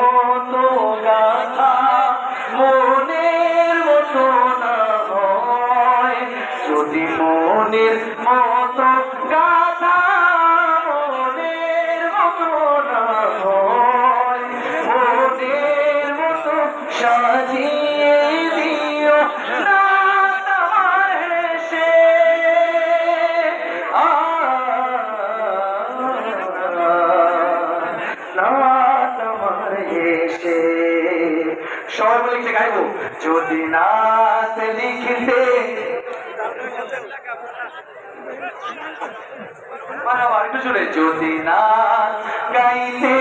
মতো গাথা মনের মতো না হয়, যদি মনের মতো গাথা মনের মতো না হয়, মনের মতো সাজিয়ে দিও না তোমার হেসে। সবাই বলে লিখে গাইবো, যদি নাচ লিখতে একটু জোরে, যদি নাচ গাইতে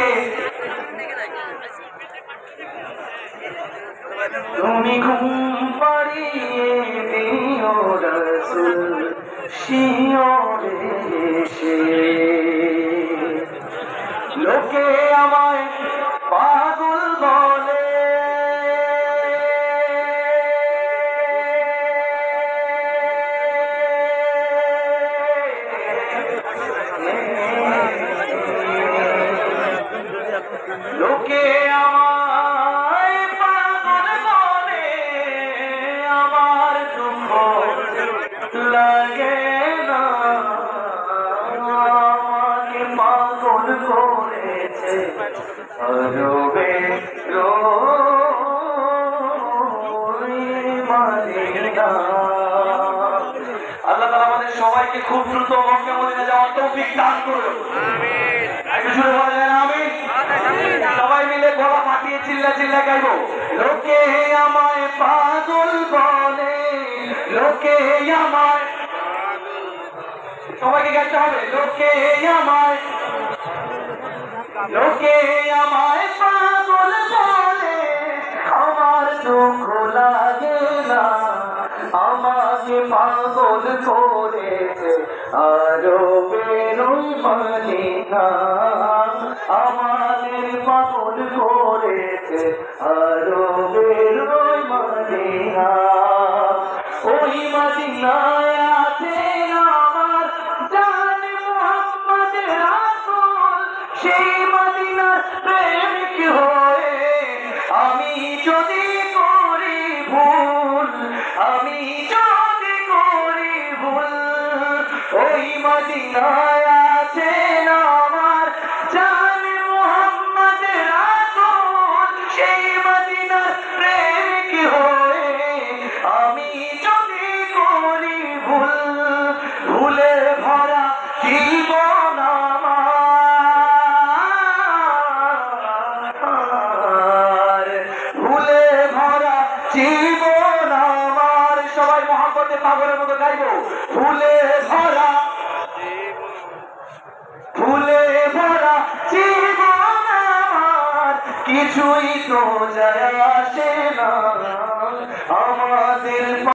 তুমি ঘুম পাড়িয়ে দিও রাসূল শিয়রে এসে। লোকে আমায় পাগল বলে, লোকে আমায় পাগল বলে, আমার দুঃখ লাগে না, আমাকে পাগল করেছে রবে মদিনা। আল্লাহ তাআলা আমাদের সবাইকে খুব দ্রুত মক্কা মদিনা যাওয়ার তৌফিক দান করুন। একটু শুরু বলেন আমিন। সবাই মিলে গলা ফাটিয়ে চিল্লা চিল্লা গাইবো, লোকে আমায় পাগল বলে, লোকে আমায়, সবাইকে গাইতে হবে, লোকে আমায়, লোকে আমায় পাগল বলে, আমার দুঃখ লাগে না, আমাকে পাগল করেছে আরো বেরোই মদিনা, আমাদের পাগল করেছে আরো বেরোই মদিনা। ওই মদিনায় আছেন আমার জান মুহাম্মদ রাসূল, সেই মদিনার প্রেমিক হয়ে আমি যদি করি ভুল, আমি যদি করি ভুল, ওই মদিনায় আছেন আমার জান মুহাম্মদ রাসূল, সেই মদিনার প্রেমিক হয়ে আমি যদি করি ভুল, ভুলে ভরা জীবন আমার, ভুলে ভরা জীবন আমার। সবাই মহব্বতে পাগলের মতো গাইবো, ভুলে ভরা, ভুলে ভরা জীবন আমার, কিছুই তো যায় আসে না আমাদের।